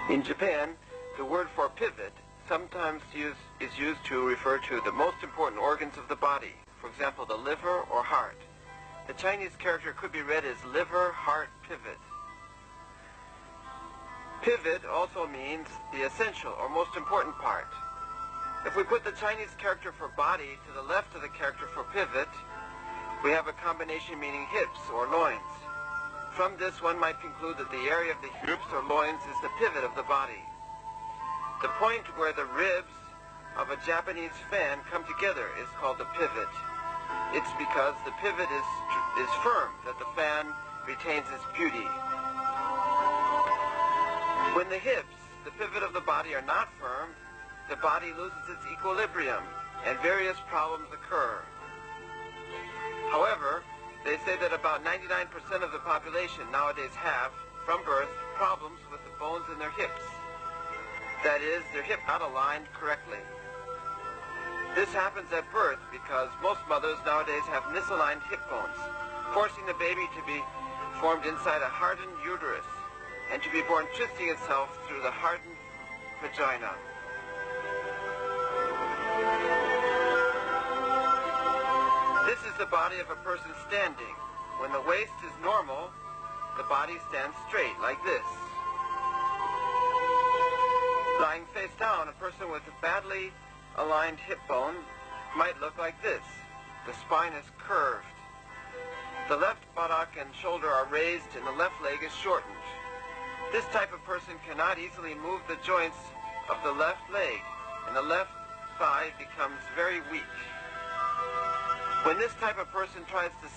In Japan, the word for pivot sometimes is used to refer to the most important organs of the body, for example, the liver or heart. The Chinese character could be read as liver, heart, pivot. Pivot also means the essential or most important part. If we put the Chinese character for body to the left of the character for pivot, we have a combination meaning hips or loins. From this, one might conclude that the area of the hips or loins is the pivot of the body. The point where the ribs of a Japanese fan come together is called the pivot. It's because the pivot is firm that the fan retains its beauty. When the hips, the pivot of the body, are not firm, the body loses its equilibrium and various problems occur. However, they say that about 99% of the population nowadays have, from birth, problems with the bones in their hips. That is, their hip not aligned correctly. This happens at birth because most mothers nowadays have misaligned hip bones, forcing the baby to be formed inside a hardened uterus and to be born twisting itself through the hardened vagina. This is the body of a person standing. When the waist is normal, the body stands straight, like this. Lying face down, a person with a badly aligned hip bone might look like this. The spine is curved. The left buttock and shoulder are raised and the left leg is shortened. This type of person cannot easily move the joints of the left leg, and the left thigh becomes very weak. When this type of person tries to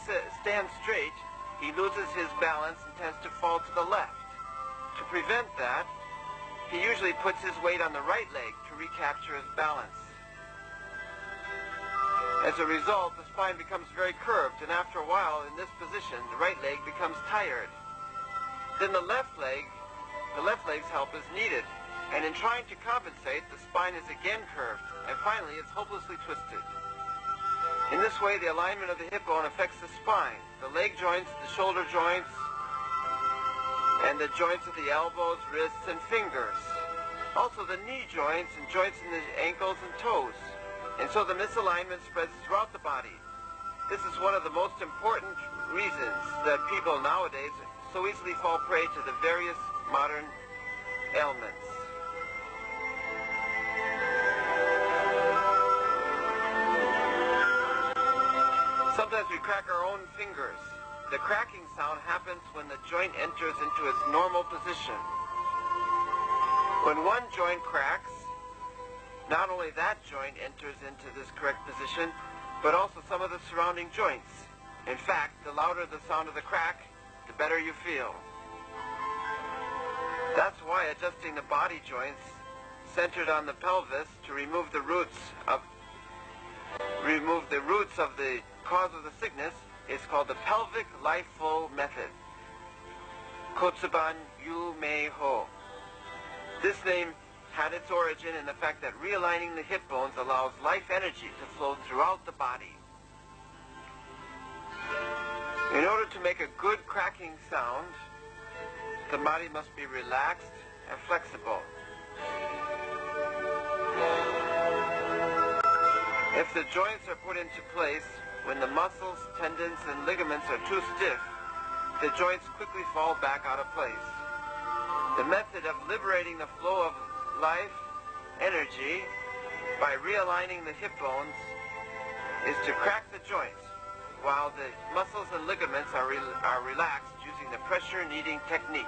stand straight, he loses his balance and tends to fall to the left. To prevent that, he usually puts his weight on the right leg to recapture his balance. As a result, the spine becomes very curved, and after a while in this position, the right leg becomes tired. Then the left leg's help is needed, and in trying to compensate, the spine is again curved, and finally it's hopelessly twisted. In this way, the alignment of the hip bone affects the spine, the leg joints, the shoulder joints, and the joints of the elbows, wrists, and fingers. Also the knee joints and joints in the ankles and toes. And so the misalignment spreads throughout the body. This is one of the most important reasons that people nowadays so easily fall prey to the various modern ailments. Sometimes we crack our own fingers. The cracking sound happens when the joint enters into its normal position. When one joint cracks, not only that joint enters into this correct position, but also some of the surrounding joints. In fact, the louder the sound of the crack, the better you feel. That's why adjusting the body joints centered on the pelvis to remove the roots of the cause of the sickness is called the pelvic life flow method. Kotsuban Yumeiho. This name had its origin in the fact that realigning the hip bones allows life energy to flow throughout the body. In order to make a good cracking sound, the body must be relaxed and flexible. If the joints are put into place, when the muscles, tendons, and ligaments are too stiff, the joints quickly fall back out of place. The method of liberating the flow of life energy by realigning the hip bones is to crack the joints while the muscles and ligaments are relaxed using the pressure kneading technique.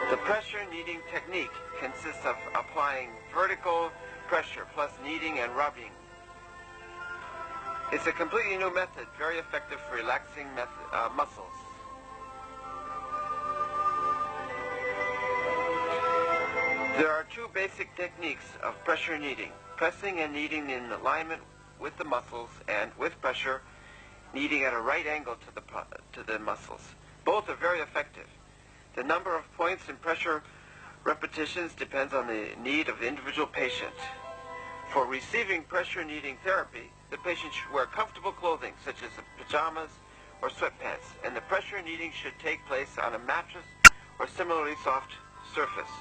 The pressure kneading technique consists of applying vertical pressure plus kneading and rubbing. It's a completely new method, very effective for relaxing muscles. There are two basic techniques of pressure kneading: pressing and kneading in alignment with the muscles, and with pressure, kneading at a right angle to the muscles. Both are very effective. The number of points in pressure repetitions depends on the need of the individual patient. For receiving pressure kneading therapy, the patient should wear comfortable clothing such as pajamas or sweatpants, and the pressure kneading should take place on a mattress or similarly soft surface.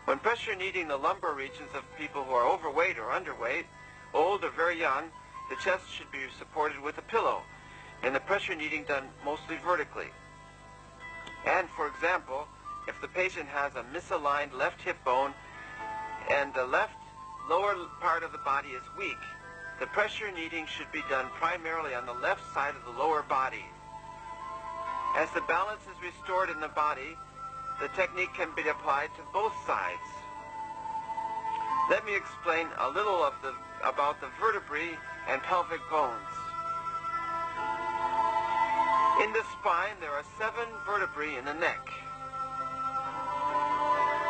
When pressure kneading the lumbar regions of people who are overweight or underweight, old or very young, the chest should be supported with a pillow, and the pressure kneading done mostly vertically. And for example, if the patient has a misaligned left hip bone and the left lower part of the body is weak, the pressure kneading should be done primarily on the left side of the lower body. As the balance is restored in the body, the technique can be applied to both sides. Let me explain a little about the vertebrae and pelvic bones. In the spine, there are 7 vertebrae in the neck,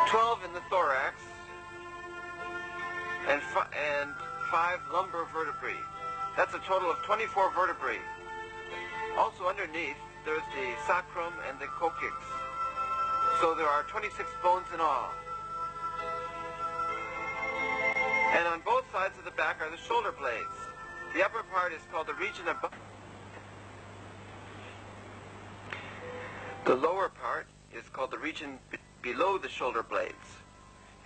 12 in the thorax, and 5 lumbar vertebrae. That's a total of 24 vertebrae. Also underneath, there's the sacrum and the coccyx. So there are 26 bones in all. And on both sides of the back are the shoulder blades. The upper part is called the region above. The lower part is called the region below the shoulder blades.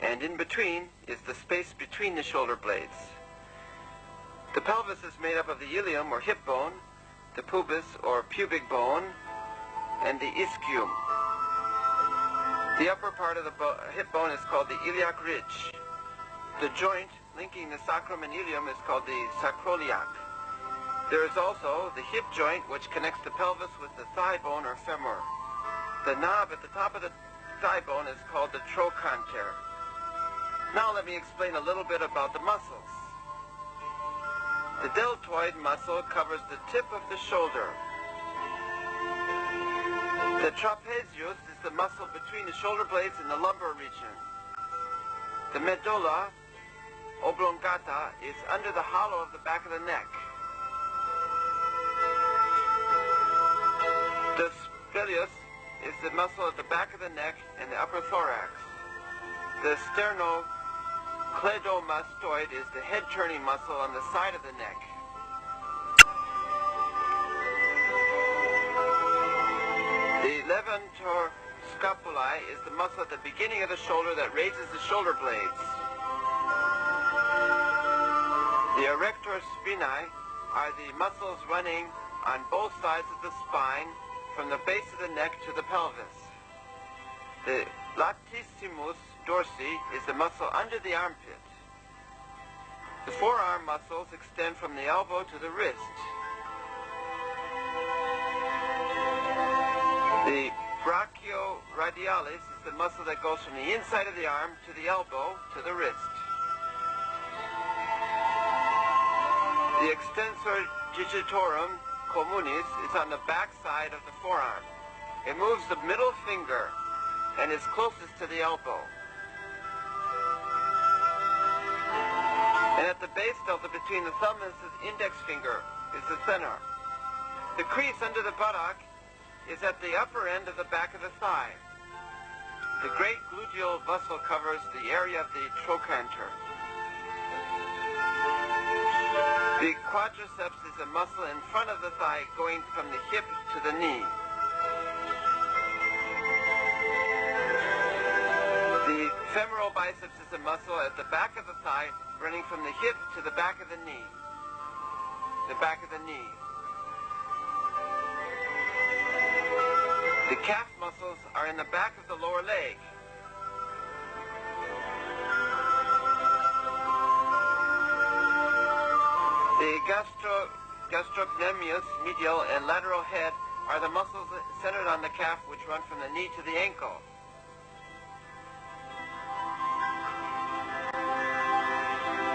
And in between is the space between the shoulder blades. The pelvis is made up of the ilium or hip bone, the pubis or pubic bone, and the ischium. The upper part of the hip bone is called the iliac ridge. The joint linking the sacrum and ilium is called the sacroiliac. There is also the hip joint which connects the pelvis with the thigh bone or femur. The knob at the top of the thigh bone is called the trochanter. Now let me explain a little bit about the muscles. The deltoid muscle covers the tip of the shoulder. The trapezius is the muscle between the shoulder blades and the lumbar region. The medulla oblongata is under the hollow of the back of the neck. The splenius is the muscle at the back of the neck and the upper thorax. The sternocleidomastoid is the head-turning muscle on the side of the neck. The levator scapulae is the muscle at the beginning of the shoulder that raises the shoulder blades. The erector spinae are the muscles running on both sides of the spine from the base of the neck to the pelvis. The latissimus dorsi is the muscle under the armpit. The forearm muscles extend from the elbow to the wrist. The brachioradialis is the muscle that goes from the inside of the arm to the elbow to the wrist. The extensor digitorum communis is on the back side of the forearm. It moves the middle finger and is closest to the elbow. And at the base delta between the thumb and the index finger is the thenar. The crease under the buttock is at the upper end of the back of the thigh. The great gluteal muscle covers the area of the trochanter. The quadriceps is a muscle in front of the thigh going from the hip to the knee. The femoral biceps is a muscle at the back of the thigh running from the hip to the back of the knee. The back of the knee. The calf muscles are in the back of the lower leg. The gastrocnemius, medial, and lateral head are the muscles centered on the calf which run from the knee to the ankle.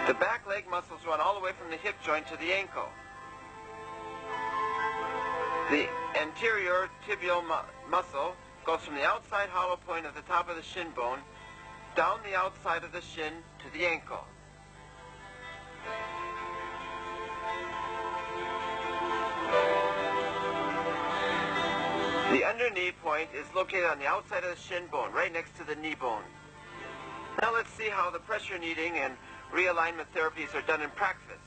The back leg muscles run all the way from the hip joint to the ankle. The anterior tibial muscle goes from the outside hollow point of the top of the shin bone down the outside of the shin to the ankle. The underknee point is located on the outside of the shin bone, right next to the knee bone. Now let's see how the pressure kneading and realignment therapies are done in practice,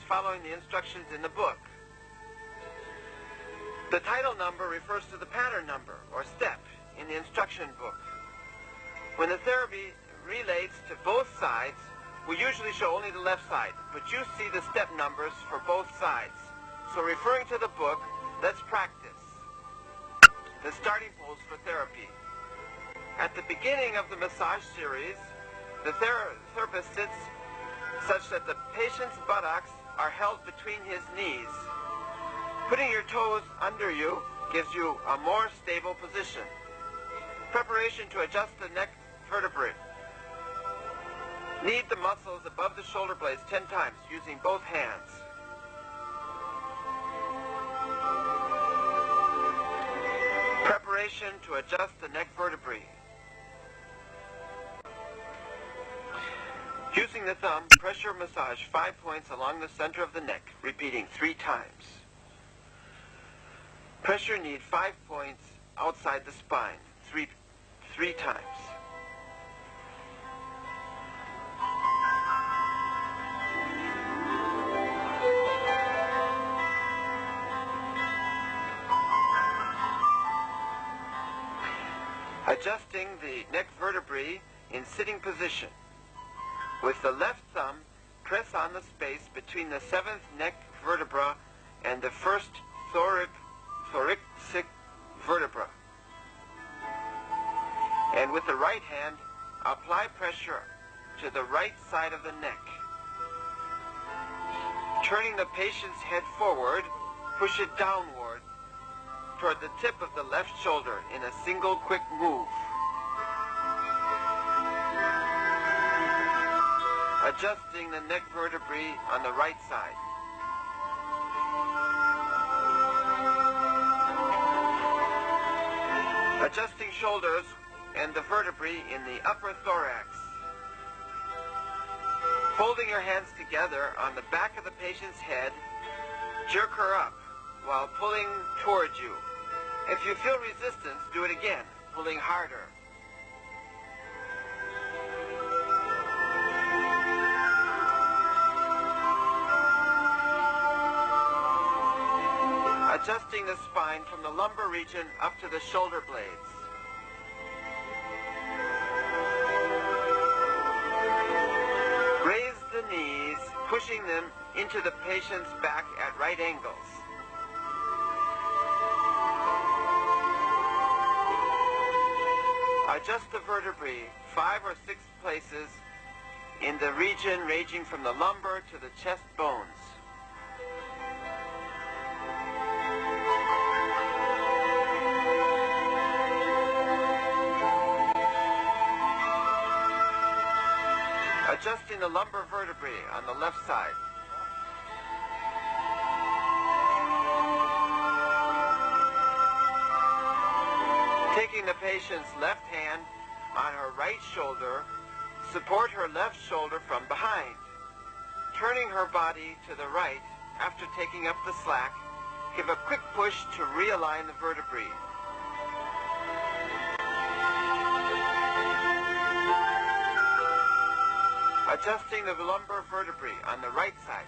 following the instructions in the book. The title number refers to the pattern number, or step, in the instruction book. When the therapy relates to both sides, we usually show only the left side, but you see the step numbers for both sides. So referring to the book, let's practice. The starting pose for therapy. At the beginning of the massage series, the therapist sits such that the patient's buttocks are held between his knees. Putting your toes under you gives you a more stable position. Preparation to adjust the neck vertebrae. Knead the muscles above the shoulder blades 10 times using both hands. Preparation to adjust the neck vertebrae. Using the thumb, pressure massage 5 points along the center of the neck, repeating 3 times. Pressure knead 5 points outside the spine, three times. Adjusting the neck vertebrae in sitting position. With the left thumb, press on the space between the 7th neck vertebra and the 1st thoracic vertebra. And with the right hand, apply pressure to the right side of the neck. Turning the patient's head forward, push it downward toward the tip of the left shoulder in a single quick move. Adjusting the neck vertebrae on the right side. Adjusting shoulders and the vertebrae in the upper thorax. Holding your hands together on the back of the patient's head, jerk her up while pulling towards you. If you feel resistance, do it again, pulling harder. Adjusting the spine from the lumbar region up to the shoulder blades. Raise the knees, pushing them into the patient's back at right angles. Adjust the vertebrae 5 or 6 places in the region ranging from the lumbar to the chest bones. Adjusting the lumbar vertebrae on the left side. Taking the patient's left hand on her right shoulder, support her left shoulder from behind. Turning her body to the right after taking up the slack, give a quick push to realign the vertebrae. Adjusting the lumbar vertebrae on the right side.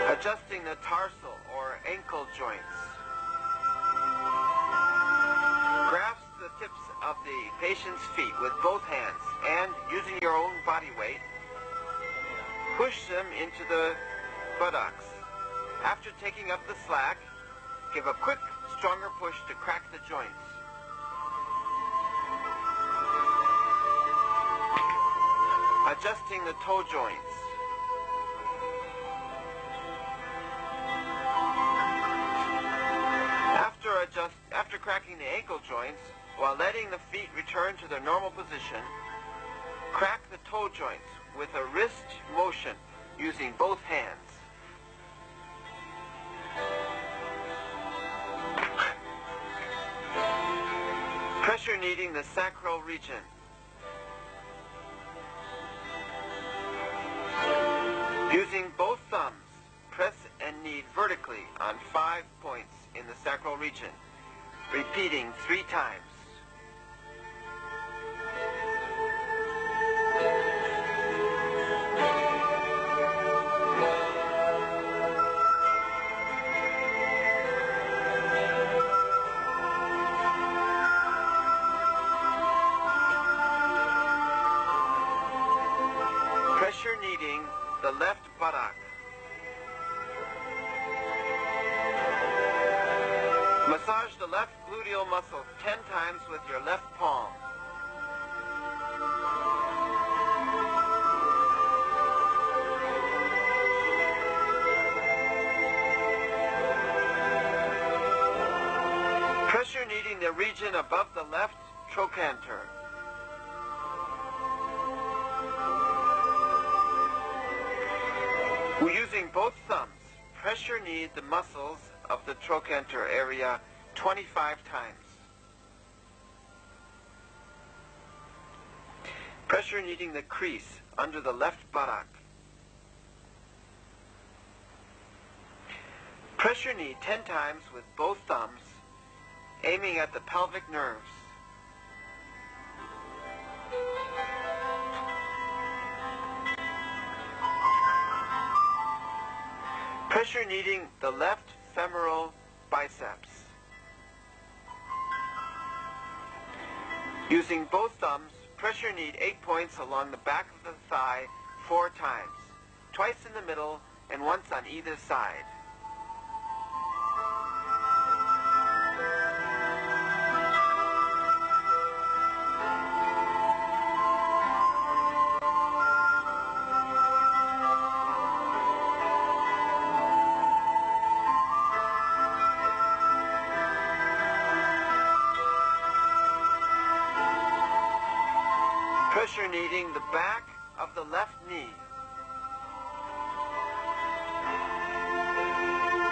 Adjusting the tarsal or ankle joints. Grasp the tips of the patient's feet with both hands and, using your own body weight, push them into the buttocks. After taking up the slack, give a quick, stronger push to crack the joints. Adjusting the toe joints. After cracking the ankle joints, while letting the feet return to their normal position, crack the toe joints with a wrist motion using both hands. Pressure kneading the sacral region. Using both thumbs, press and knead vertically on 5 points in the sacral region, repeating 3 times. the left buttock. Massage the left gluteal muscle 10 times with your left palm. Pressure kneading the region above the left trochanter. We're using both thumbs. Pressure knead the muscles of the trochanter area 25 times. Pressure kneading the crease under the left buttock. Pressure knead 10 times with both thumbs, aiming at the pelvic nerves. Pressure kneading the left femoral biceps. Using both thumbs, pressure knead 8 points along the back of the thigh 4 times, twice in the middle and once on either side. Pressure kneading the back of the left knee.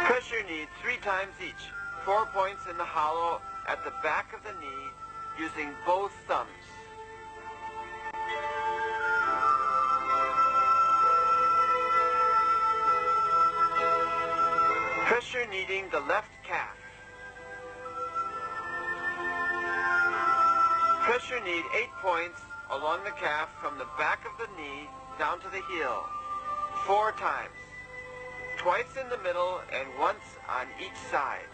Pressure knead 3 times each, 4 points in the hollow at the back of the knee using both thumbs. Pressure kneading the left calf. Pressure knead 8 points along the calf from the back of the knee down to the heel, 4 times, twice in the middle and once on each side.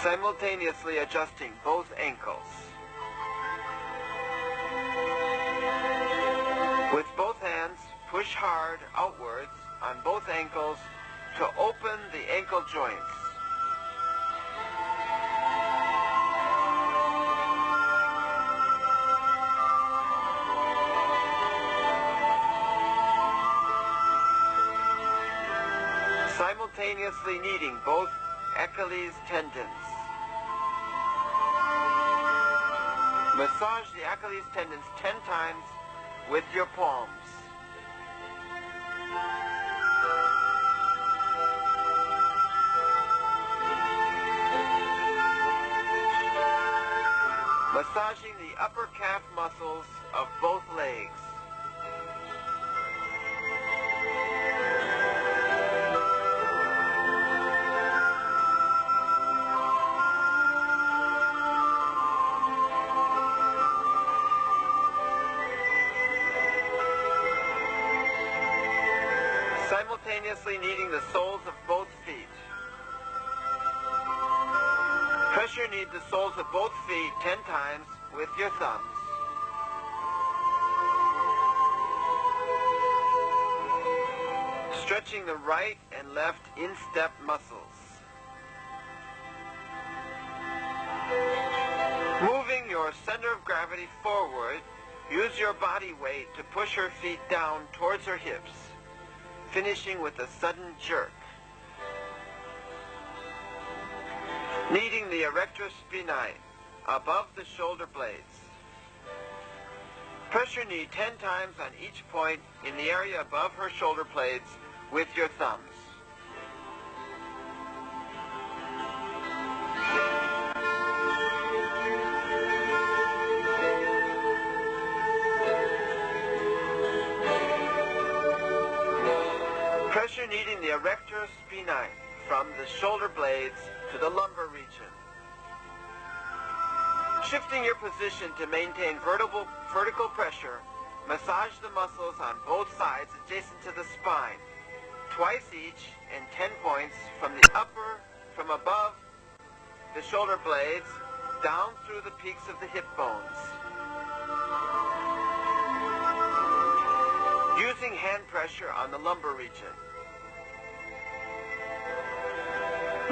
Simultaneously adjusting both ankles. With both hands, push hard outwards on both ankles to open the ankle joints. Simultaneously kneading both Achilles tendons. Massage the Achilles tendons 10 times with your palms. Massaging the upper calf muscles of both legs. Simultaneously kneading the soles of both feet. Pressure knead the soles of both feet 10 times with your thumbs. Stretching the right and left instep muscles. Moving your center of gravity forward, use your body weight to push her feet down towards her hips, finishing with a sudden jerk. Kneading the erector spinae above the shoulder blades. Pressure knead 10 times on each point in the area above her shoulder blades with your thumbs. Pressure kneading the erector spinae from the shoulder blades to the lumbar region. Shifting your position to maintain vertical pressure, massage the muscles on both sides adjacent to the spine, twice each in 10 points from above the shoulder blades down through the peaks of the hip bones. Using hand pressure on the lumbar region.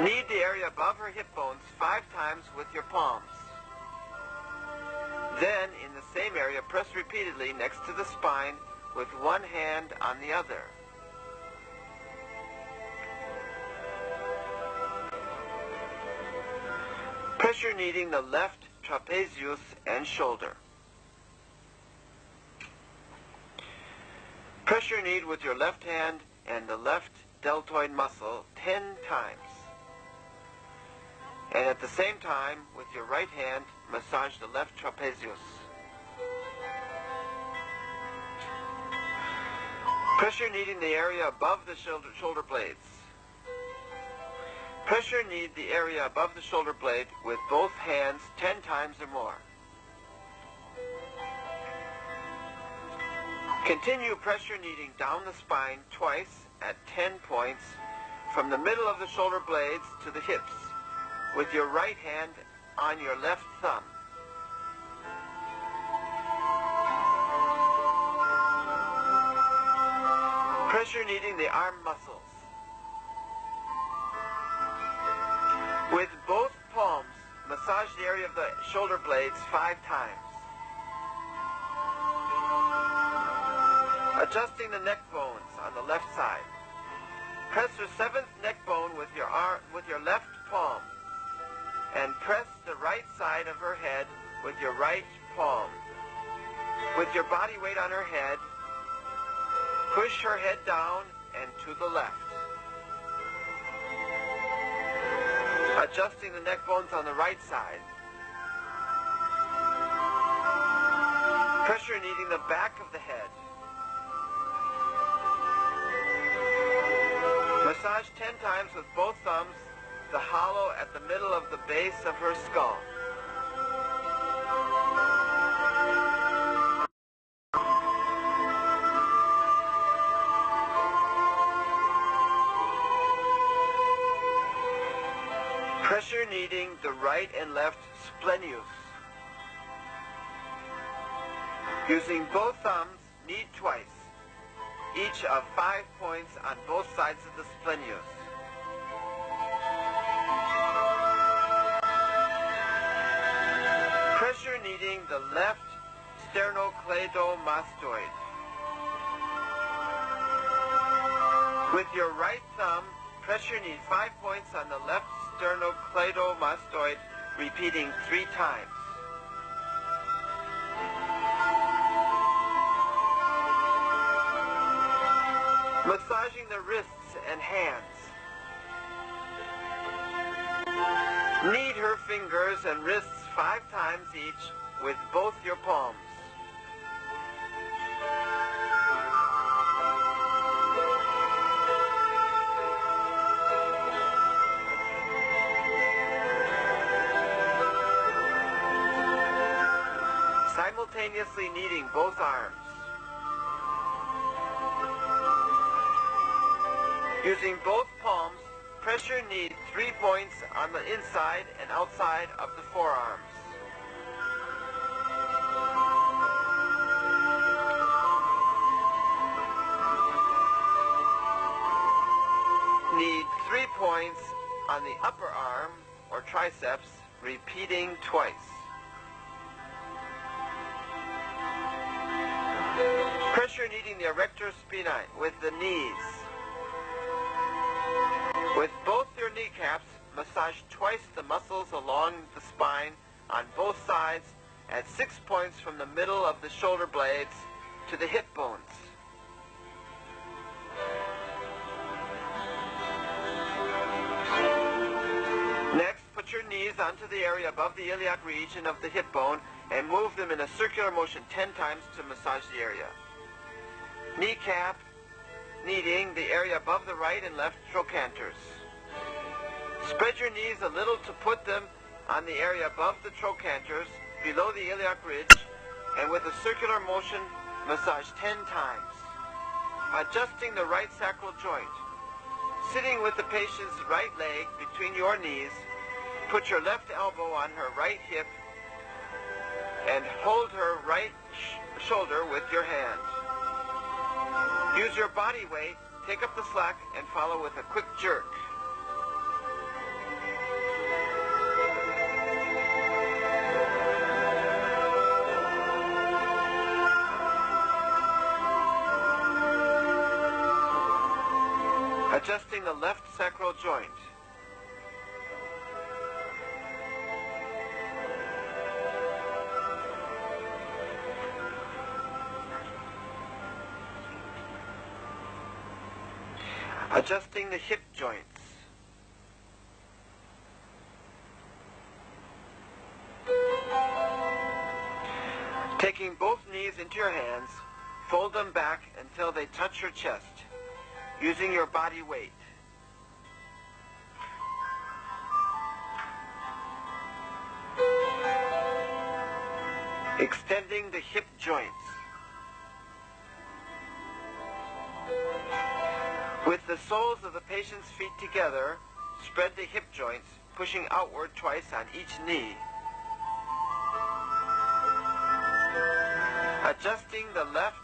Knead the area above her hip bones 5 times with your palms. Then, in the same area, press repeatedly next to the spine with one hand on the other. Pressure kneading the left trapezius and shoulder. Pressure knead with your left hand and the left deltoid muscle 10 times. And at the same time, with your right hand, massage the left trapezius. Pressure kneading the area above the shoulder blades. Pressure knead the area above the shoulder blade with both hands 10 times or more. Continue pressure kneading down the spine twice at 10 points from the middle of the shoulder blades to the hips with your right hand on your left thumb. Pressure kneading the arm muscles. With both palms, massage the area of the shoulder blades 5 times. Adjusting the neck bones on the left side. Press her 7th neck bone with your left palm. And press the right side of her head with your right palm. With your body weight on her head, push her head down and to the left. Adjusting the neck bones on the right side. Pressure kneading the back of the head. Massage 10 times with both thumbs the hollow at the middle of the base of her skull. Pressure kneading the right and left splenius. Using both thumbs, knead twice, each of 5 points on both sides of the splenius. Pressure kneading the left sternocleidomastoid. With your right thumb, pressure knead 5 points on the left sternocleidomastoid, repeating 3 times. Massaging the wrists and hands. Knead her fingers and wrists 5 times each with both your palms. Simultaneously kneading both arms. Using both palms, pressure knead 3 points on the inside and outside of the forearms. Knead 3 points on the upper arm or triceps, repeating twice. Pressure kneading the erector spinae with the knees. With both your kneecaps, massage twice the muscles along the spine on both sides at 6 points from the middle of the shoulder blades to the hip bones. Next, put your knees onto the area above the iliac region of the hip bone and move them in a circular motion 10 times to massage the area. Kneecap kneading the area above the right and left trochanters. Spread your knees a little to put them on the area above the trochanters below the iliac ridge, and with a circular motion, massage 10 times. Adjusting the right sacral joint. Sitting with the patient's right leg between your knees, put your left elbow on her right hip and hold her right shoulder with your hand. Use your body weight, take up the slack, and follow with a quick jerk. Adjusting the left sacral joint. Adjusting the hip joints. Taking both knees into your hands, fold them back until they touch your chest, using your body weight. Extending the hip joints. With the soles of the patient's feet together, spread the hip joints, pushing outward twice on each knee. Adjusting the left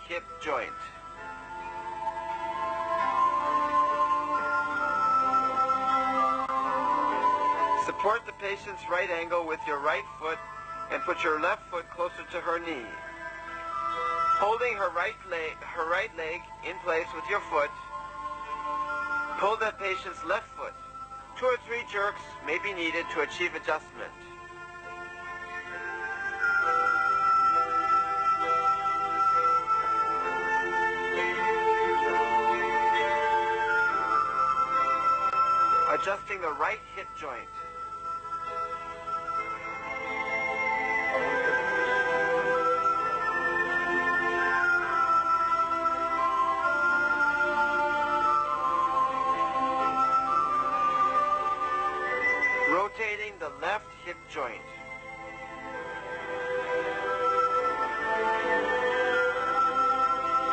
hip joint. Support the patient's right ankle with your right foot and put your left foot closer to her knee. Holding her right leg in place with your foot, pull the patient's left foot. 2 or 3 jerks may be needed to achieve adjustment. Adjusting the right hip joint. Rotating the left hip joint.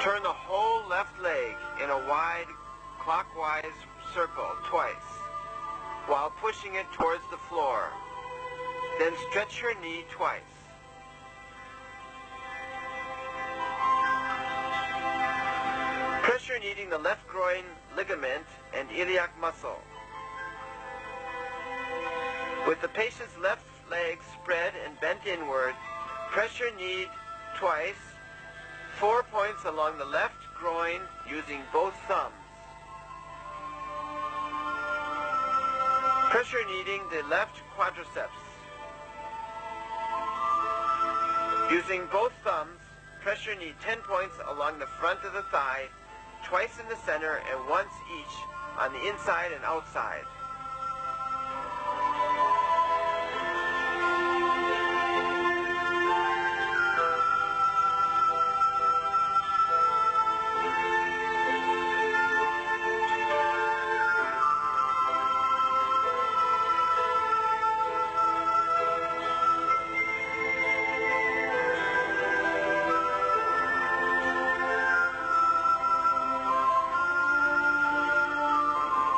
Turn the whole left leg in a wide clockwise circle twice while pushing it towards the floor. Then stretch your knee twice. Pressure kneading the left groin ligament and iliac muscle. With the patient's left leg spread and bent inward, pressure knead twice, 4 points along the left groin using both thumbs. Pressure kneading the left quadriceps. Using both thumbs, pressure knead 10 points along the front of the thigh, twice in the center and once each on the inside and outside.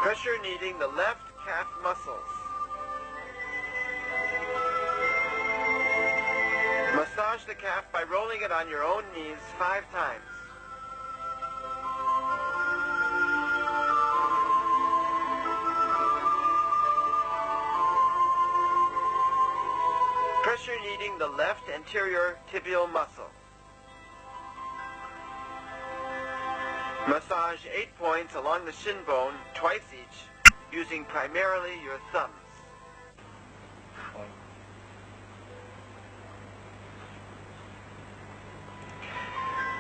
Pressure kneading the left calf muscles. Massage the calf by rolling it on your own knees 5 times. Pressure kneading the left anterior tibial muscle. Massage 8 points along the shin bone twice each, using primarily your thumbs.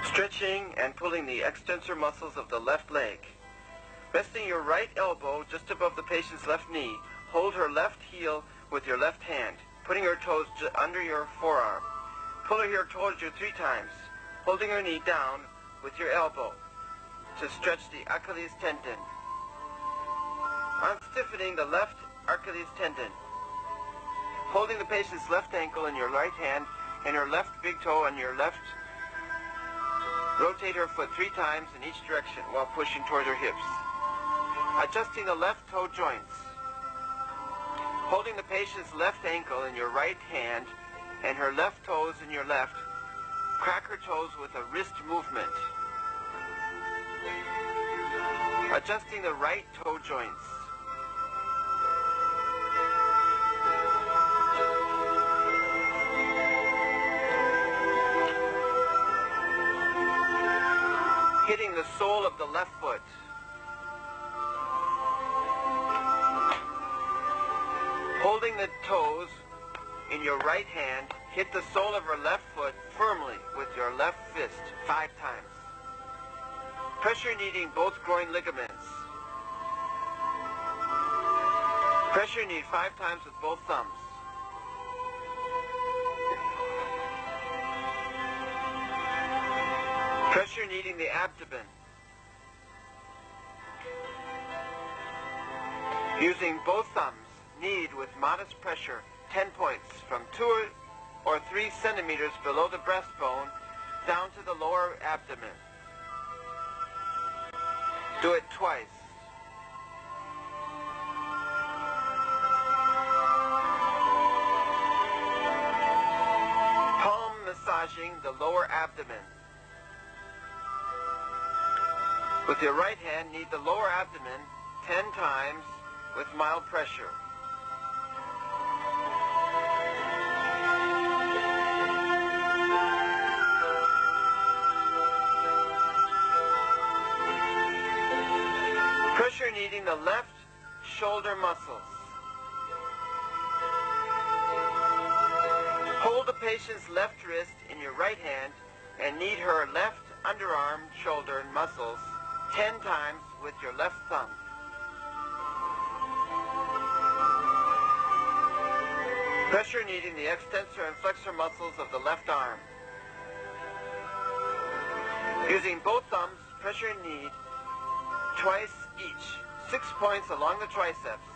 Stretching and pulling the extensor muscles of the left leg. Resting your right elbow just above the patient's left knee, hold her left heel with your left hand, putting her toes under your forearm. Pull her towards you 3 times, holding her knee down with your elbow to stretch the Achilles tendon. Unstiffening the left Achilles tendon. Holding the patient's left ankle in your right hand and her left big toe on your left, rotate her foot 3 times in each direction while pushing toward her hips. Adjusting the left toe joints. Holding the patient's left ankle in your right hand and her left toes in your left, crack her toes with a wrist movement. Adjusting the right toe joints. Hitting the sole of the left foot. Holding the toes in your right hand, hit the sole of her left foot firmly with your left fist 5 times. Pressure kneading both groin ligaments. Pressure knead 5 times with both thumbs. Pressure kneading the abdomen. Using both thumbs, knead with modest pressure 10 points from 2 or 3 centimeters below the breastbone down to the lower abdomen. Do it twice. Palm massaging the lower abdomen. With your right hand, knead the lower abdomen 10 times with mild pressure. Pressure kneading the left shoulder muscles. Hold the patient's left wrist in your right hand and knead her left underarm, shoulder, and muscles 10 times with your left thumb. Pressure kneading the extensor and flexor muscles of the left arm. Using both thumbs, pressure knead twice each, 6 points along the triceps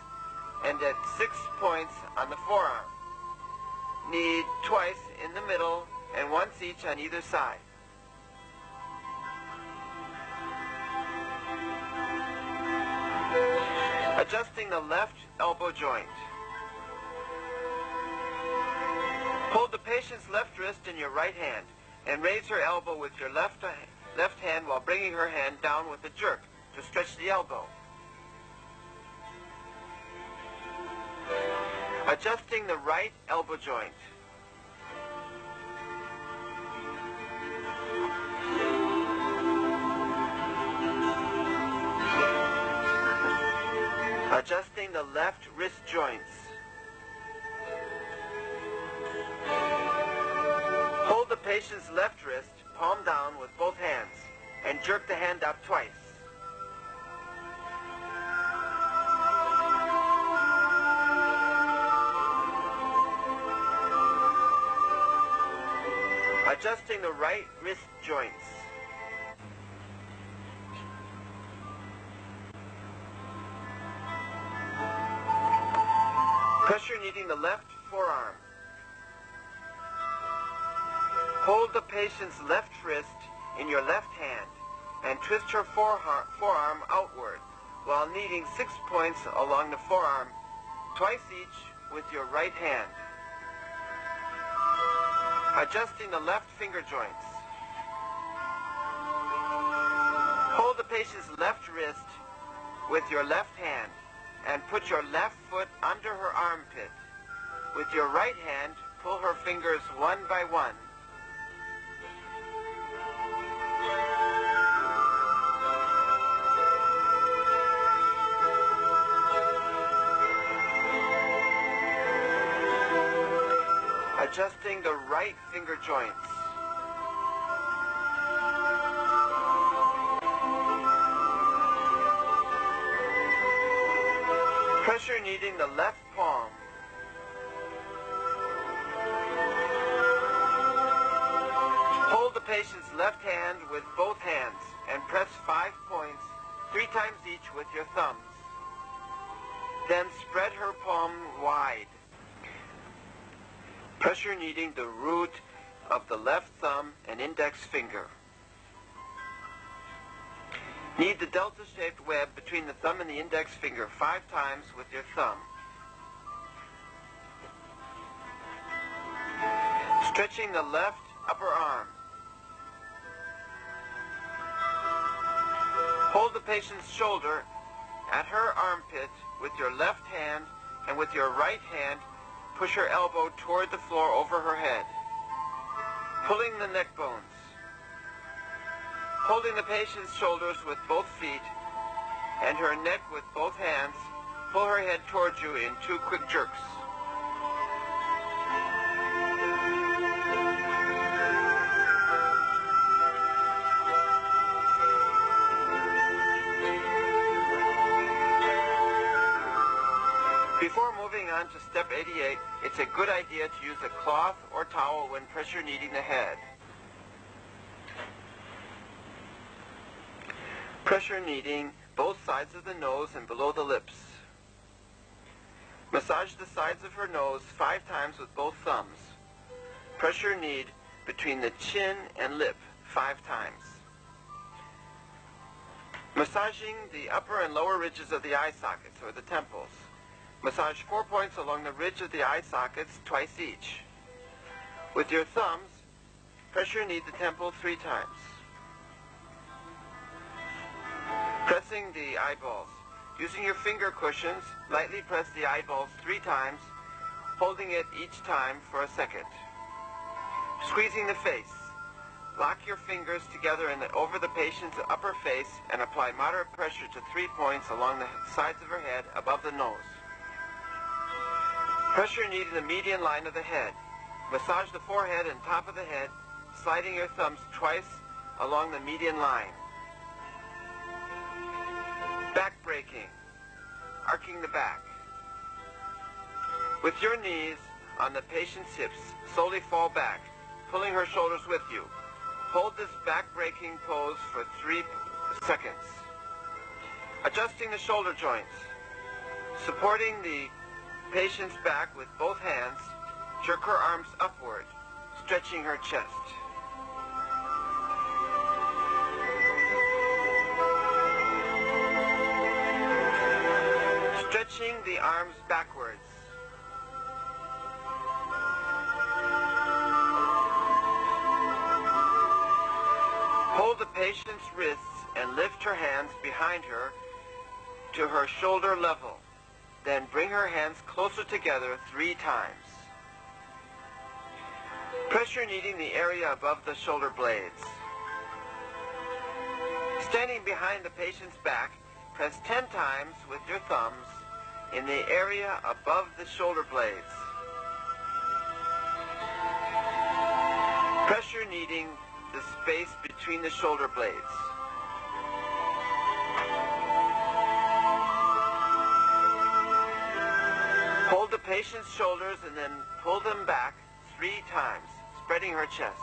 and at 6 points on the forearm. Knead twice in the middle and once each on either side. Adjusting the left elbow joint. Hold the patient's left wrist in your right hand and raise her elbow with your left hand while bringing her hand down with a jerk to stretch the elbow. Adjusting the right elbow joint. Adjusting the left wrist joints. Hold the patient's left wrist, palm down with both hands, and jerk the hand up twice. Adjusting the right wrist joints. Pressure kneading the left forearm. Hold the patient's left wrist in your left hand and twist her forearm outward while kneading 6 points along the forearm, twice each with your right hand. Adjusting the left finger joints. Hold the patient's left wrist with your left hand and put your left foot under her armpit. With your right hand, pull her fingers one by one. Adjusting the right finger joints. Pressure kneading the left palm. Hold the patient's left hand with both hands and press 5 points 3 times each with your thumbs. Then spread her palm wide. Pressure kneading the root of the left thumb and index finger. Knead the delta-shaped web between the thumb and the index finger 5 times with your thumb. Stretching the left upper arm. Hold the patient's shoulder at her armpit with your left hand, and with your right hand push her elbow toward the floor over her head, pulling the neck bones. Holding the patient's shoulders with both feet and her neck with both hands, pull her head towards you in 2 quick jerks. Before moving on to step 88, it's a good idea to use a cloth or towel when pressure kneading the head. Pressure kneading both sides of the nose and below the lips. Massage the sides of her nose 5 times with both thumbs. Pressure knead between the chin and lip 5 times. Massaging the upper and lower ridges of the eye sockets or the temples. Massage 4 points along the ridge of the eye sockets twice each. With your thumbs, pressure knead the temple 3 times. Pressing the eyeballs. Using your finger cushions, lightly press the eyeballs 3 times, holding it each time for a second. Squeezing the face. Lock your fingers together over the patient's upper face and apply moderate pressure to 3 points along the sides of her head above the nose. Pressure knead in the median line of the head. Massage the forehead and top of the head, sliding your thumbs twice along the median line. Back breaking, arcing the back. With your knees on the patient's hips, slowly fall back, pulling her shoulders with you. Hold this back breaking pose for 3 seconds. Adjusting the shoulder joints. Supporting the patient's back with both hands, jerk her arms upward, stretching her chest. Stretching the arms backwards. Hold the patient's wrists and lift her hands behind her to her shoulder level. Then bring her hands closer together 3 times. Pressure kneading the area above the shoulder blades. Standing behind the patient's back, press 10 times with your thumbs in the area above the shoulder blades. Pressure kneading the space between the shoulder blades. Hold the patient's shoulders and then pull them back 3 times, spreading her chest.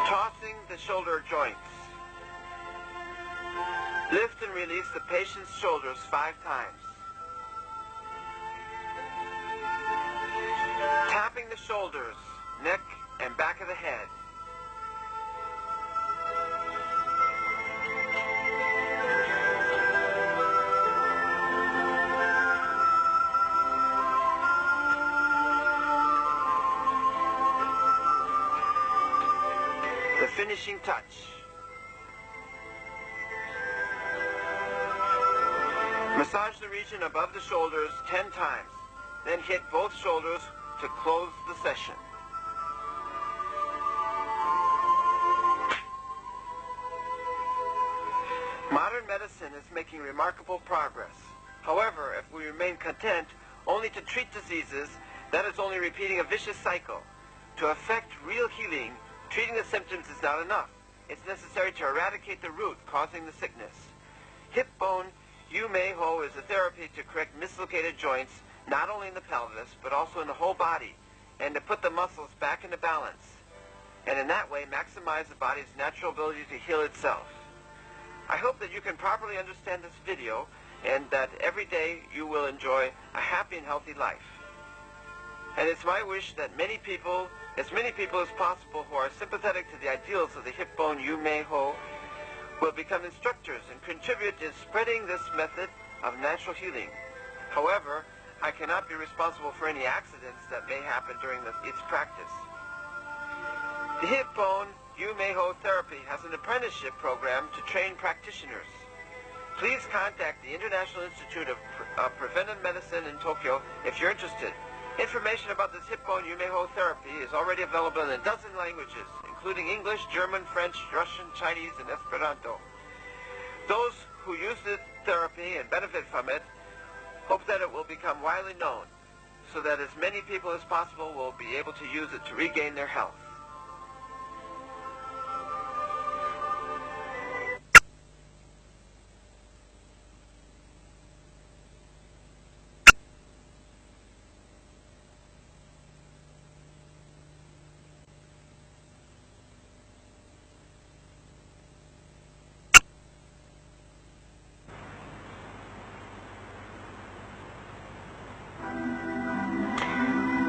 Tossing the shoulder joints. Lift and release the patient's shoulders 5 times. Tapping the shoulders, neck, and back of the head. The finishing touch. Massage the region above the shoulders 10 times, then hit both shoulders to close the session. Modern medicine is making remarkable progress. However, if we remain content only to treat diseases, that is only repeating a vicious cycle. To effect real healing, treating the symptoms is not enough. It's necessary to eradicate the root causing the sickness. Hip bone Yumeiho is a therapy to correct mislocated joints, not only in the pelvis, but also in the whole body, and to put the muscles back into balance, and in that way maximize the body's natural ability to heal itself. I hope that you can properly understand this video, and that every day you will enjoy a happy happy and healthy life. And it's my wish that as many people as possible who are sympathetic to the ideals of the hip bone Yumeiho will become instructors and contribute in spreading this method of natural healing. However, I cannot be responsible for any accidents that may happen during its practice. The hip bone Yumeiho therapy has an apprenticeship program to train practitioners. Please contact the International Institute of Preventive Medicine in Tokyo if you're interested. Information about this hip bone Yumeiho therapy is already available in a dozen languages, including English, German, French, Russian, Chinese, and Esperanto. Those who use this therapy and benefit from it hope that it will become widely known, so that as many people as possible will be able to use it to regain their health.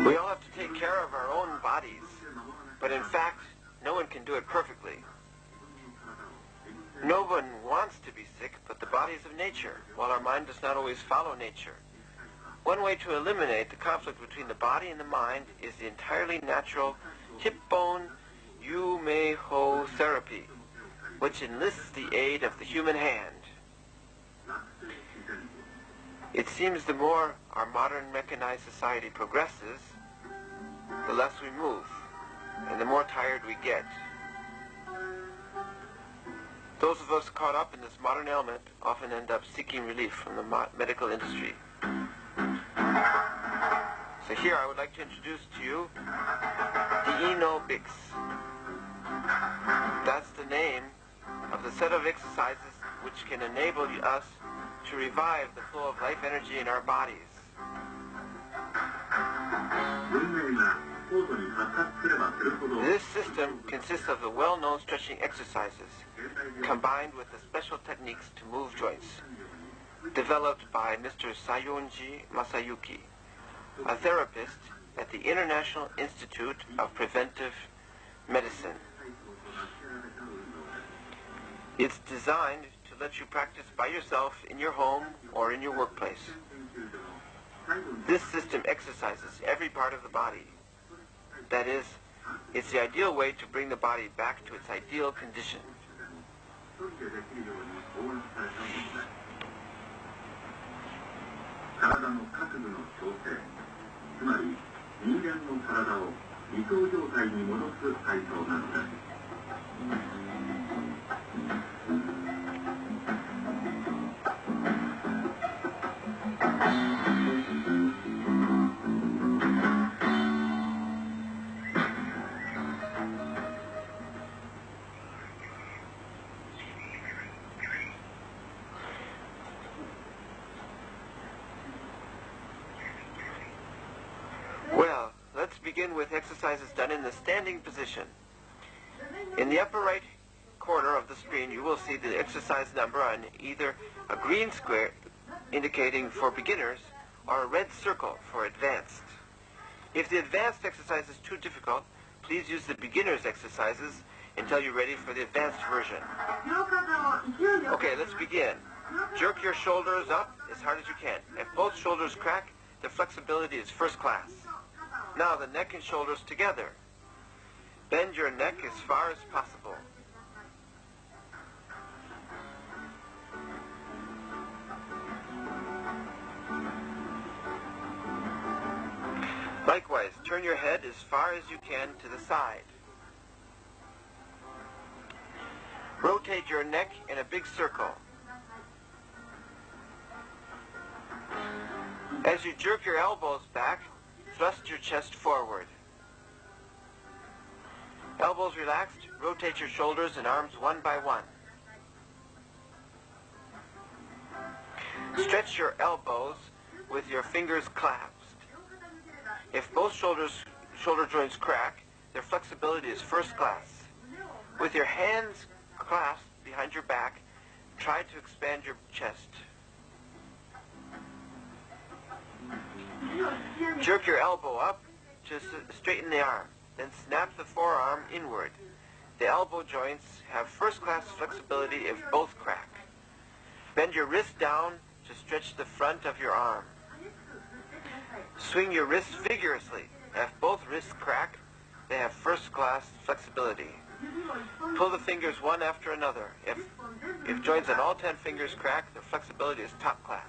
We all have to take care of our own bodies, but in fact, no one can do it perfectly. No one wants to be sick, but the body is of nature, while our mind does not always follow nature. One way to eliminate the conflict between the body and the mind is the entirely natural hip bone Yumeiho therapy, which enlists the aid of the human hand. It seems the more our modern mechanized society progresses, the less we move, and the more tired we get. Those of us caught up in this modern ailment often end up seeking relief from the medical industry. So here I would like to introduce to you the Bix. That's the name of the set of exercises which can enable us to revive the flow of life energy in our bodies. This system consists of the well-known stretching exercises, combined with the special techniques to move joints, developed by Mr. Saionji Masayuki, a therapist at the International Institute of Preventive Medicine. It's designed to let you practice by yourself in your home or in your workplace. This system exercises every part of the body. That is, it's the ideal way to bring the body back to its ideal condition. Well, let's begin with exercises done in the standing position. In the upper right corner of the screen, you will see the exercise number on either a green square indicating for beginners or a red circle for advanced. If the advanced exercise is too difficult, please use the beginner's exercises until you're ready for the advanced version. Okay, let's begin. Jerk your shoulders up as hard as you can. If both shoulders crack, the flexibility is first class. Now the neck and shoulders together. Bend your neck as far as possible. Likewise, turn your head as far as you can to the side. Rotate your neck in a big circle. As you jerk your elbows back, thrust your chest forward. Elbows relaxed, rotate your shoulders and arms one by one. Stretch your elbows with your fingers clasped. If both shoulder joints crack, their flexibility is first class. With your hands clasped behind your back, try to expand your chest. Jerk your elbow up to straighten the arm, then snap the forearm inward. The elbow joints have first-class flexibility if both crack. Bend your wrist down to stretch the front of your arm. Swing your wrists vigorously. If both wrists crack, they have first-class flexibility. Pull the fingers one after another. If joints on all 10 fingers crack, their flexibility is top class.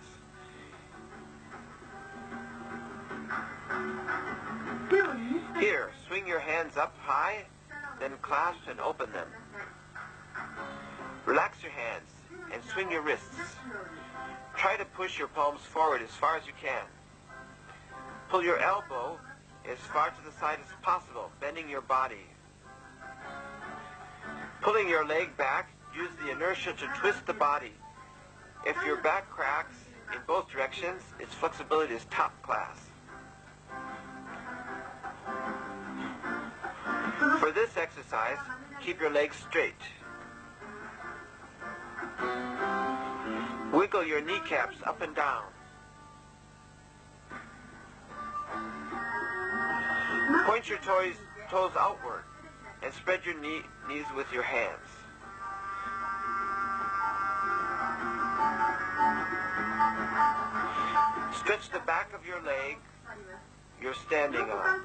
Here, swing your hands up high, then clasp and open them. Relax your hands and swing your wrists. Try to push your palms forward as far as you can. Pull your elbow as far to the side as possible, bending your body. Pulling your leg back, use the inertia to twist the body. If your back cracks in both directions, its flexibility is top class. For this exercise, keep your legs straight. Wiggle your kneecaps up and down. Point your toes outward and spread your knees with your hands. Stretch the back of your leg you're standing on.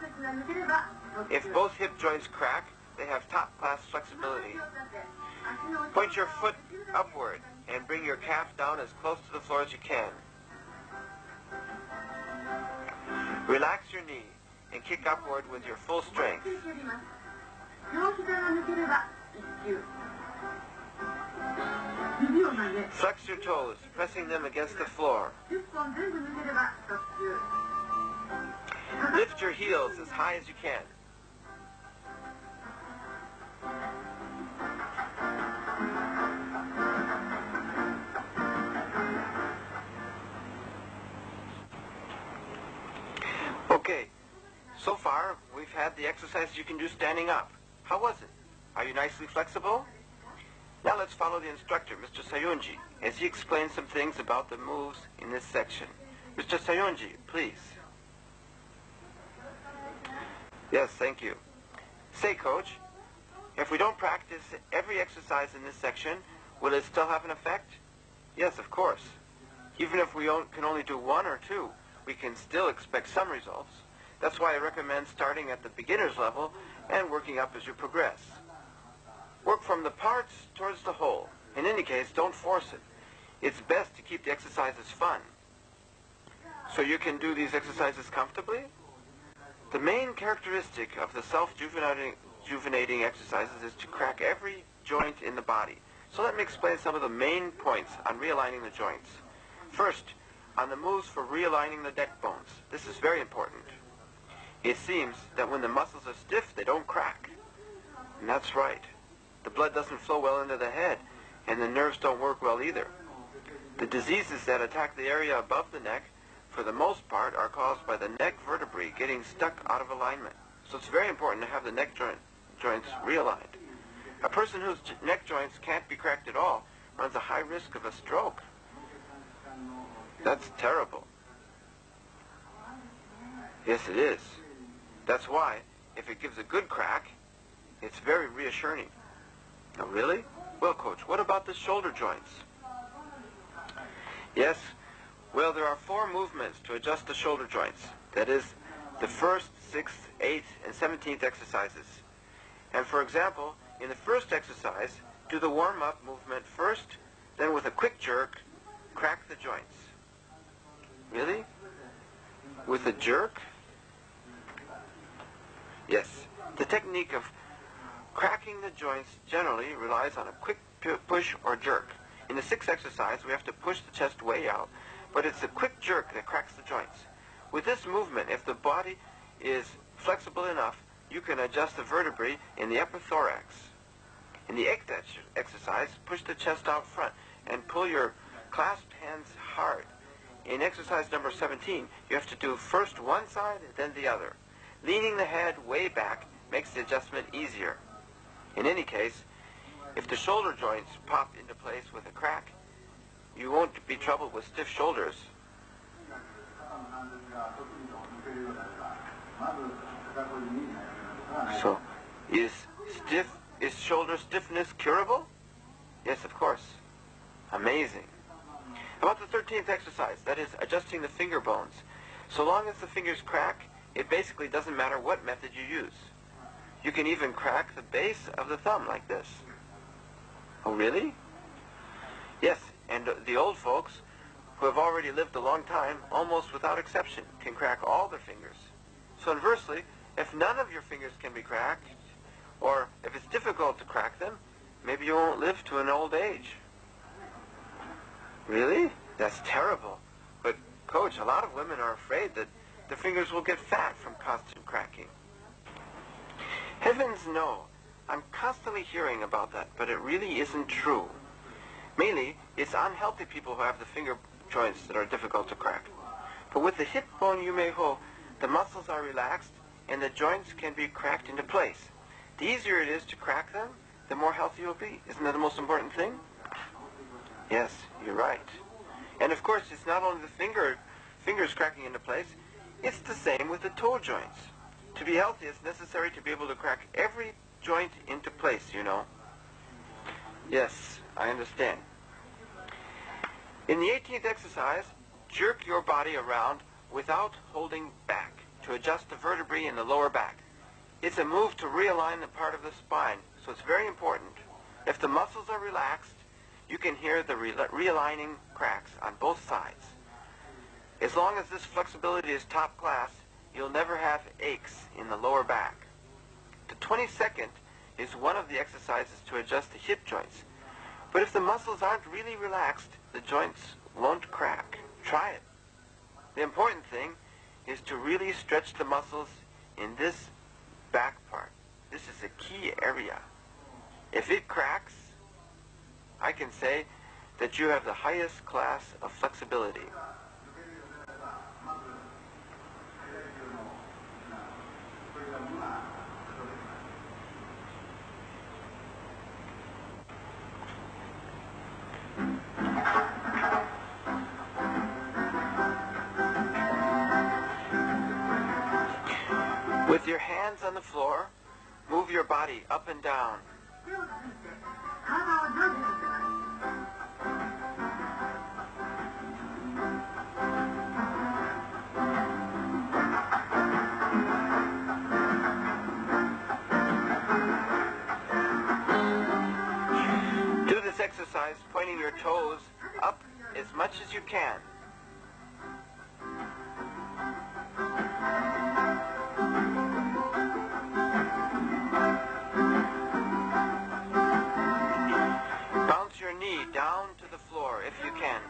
If both hip joints crack, they have top-class flexibility. Point your foot upward and bring your calf down as close to the floor as you can. Relax your knee and kick upward with your full strength. Flex your toes, pressing them against the floor. Lift your heels as high as you can. Okay, so far we've had the exercises you can do standing up. How was it? Are you nicely flexible? Now let's follow the instructor, Mr. Saionji, as he explains some things about the moves in this section. Mr. Saionji, please. Yes, thank you. Say, Coach, if we don't practice every exercise in this section, will it still have an effect? Yes, of course. Even if we can only do one or two, we can still expect some results. That's why I recommend starting at the beginner's level and working up as you progress. Work from the parts towards the whole. In any case, don't force it. It's best to keep the exercises fun. So you can do these exercises comfortably? The main characteristic of the self-juvenating exercises is to crack every joint in the body. So let me explain some of the main points on realigning the joints. First, on the moves for realigning the neck bones. This is very important. It seems that when the muscles are stiff, they don't crack. And that's right. The blood doesn't flow well into the head, and the nerves don't work well either. The diseases that attack the area above the neck, for the most part, are caused by the neck vertebrae getting stuck out of alignment. So it's very important to have the neck joints realigned. A person whose neck joints can't be cracked at all runs a high risk of a stroke. That's terrible. Yes, it is. That's why, if it gives a good crack, it's very reassuring. Oh, really? Well, Coach, what about the shoulder joints? Yes, well, there are 4 movements to adjust the shoulder joints. That is, the 1st, 6th, 8th, and 17th exercises. And for example, in the first exercise, do the warm-up movement first, then with a quick jerk, crack the joints. Really? With a jerk? Yes. The technique of cracking the joints generally relies on a quick push or jerk. In the 6th exercise, we have to push the chest way out, but it's a quick jerk that cracks the joints. With this movement, if the body is flexible enough, you can adjust the vertebrae in the upper thorax. In the 8th exercise, push the chest out front and pull your clasped hands hard. In exercise number 17, you have to do first one side, then the other. Leaning the head way back makes the adjustment easier. In any case, if the shoulder joints pop into place with a crack, you won't be troubled with stiff shoulders. stiffness curable? Yes, of course. Amazing. About the 13th exercise, that is adjusting the finger bones. So long as the fingers crack, it basically doesn't matter what method you use. You can even crack the base of the thumb like this. Oh, really? Yes, and the old folks, who have already lived a long time, almost without exception, can crack all their fingers. So inversely, if none of your fingers can be cracked, or if it's difficult to crack them, maybe you won't live to an old age. Really? That's terrible. But, Coach, a lot of women are afraid that their fingers will get fat from constant cracking. Heavens no. I'm constantly hearing about that, but it really isn't true. Mainly, it's unhealthy people who have the finger joints that are difficult to crack. But with the hip bone Yumeiho, the muscles are relaxed and the joints can be cracked into place. The easier it is to crack them, the more healthy you'll be. Isn't that the most important thing? Yes, you're right. And of course, it's not only the fingers cracking into place, it's the same with the toe joints. To be healthy, it's necessary to be able to crack every joint into place, you know. Yes, I understand. In the 18th exercise, jerk your body around without holding back to adjust the vertebrae in the lower back. It's a move to realign the part of the spine, so it's very important. If the muscles are relaxed, you can hear the realigning cracks on both sides. As long as this flexibility is top class, you'll never have aches in the lower back. The 22nd is one of the exercises to adjust the hip joints. But if the muscles aren't really relaxed, the joints won't crack. Try it. The important thing is to really stretch the muscles in this back part. This is a key area. If it cracks, I can say that you have the highest class of flexibility. With your hands on the floor, move your body up and down. Do this exercise pointing your toes up as much as you can. Bounce your knee down to the floor if you can.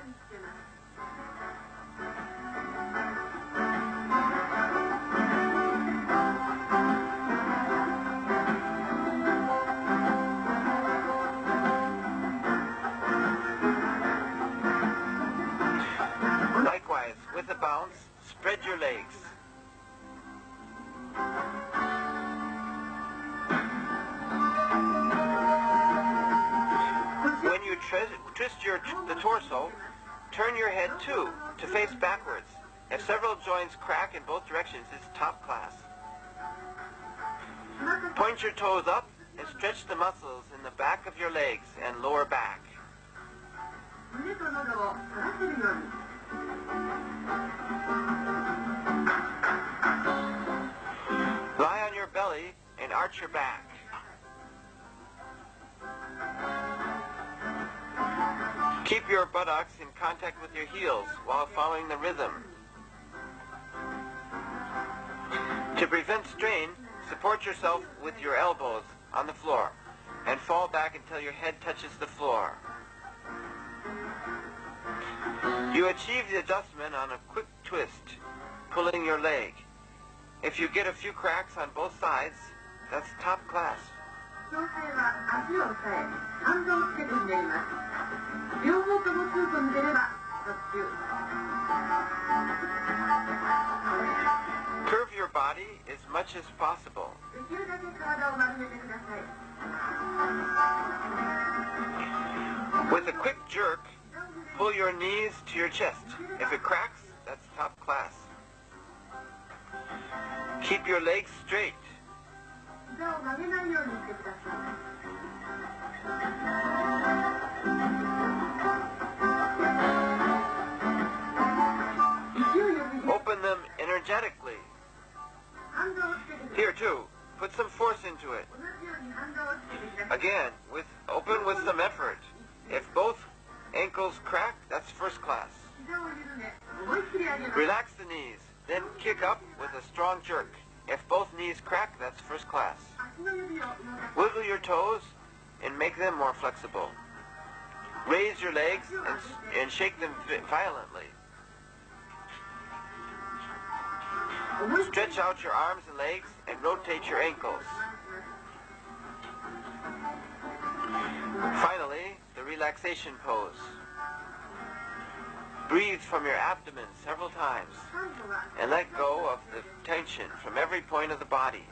Likewise, with a bounce, spread your legs. When you twist the torso, turn your head too, to face backwards. If several joints crack in both directions, it's top class. Point your toes up and stretch the muscles in the back of your legs and lower back. Lie on your belly and arch your back. Keep your buttocks in contact with your heels while following the rhythm. To prevent strain, support yourself with your elbows on the floor and fall back until your head touches the floor. You achieve the adjustment on a quick twist, pulling your leg. If you get a few cracks on both sides, that's top class. Curve your body as much as possible. With a quick jerk, pull your knees to your chest. If it cracks, that's top class. Keep your legs straight. them energetically. Here too, put some force into it. Again, open with some effort. If both ankles crack, that's first class. Relax the knees, then kick up with a strong jerk. If both knees crack, that's first class. Wiggle your toes and make them more flexible. Raise your legs and shake them violently. Stretch out your arms and legs and rotate your ankles. Finally, the relaxation pose. Breathe from your abdomen several times and let go of the tension from every point of the body.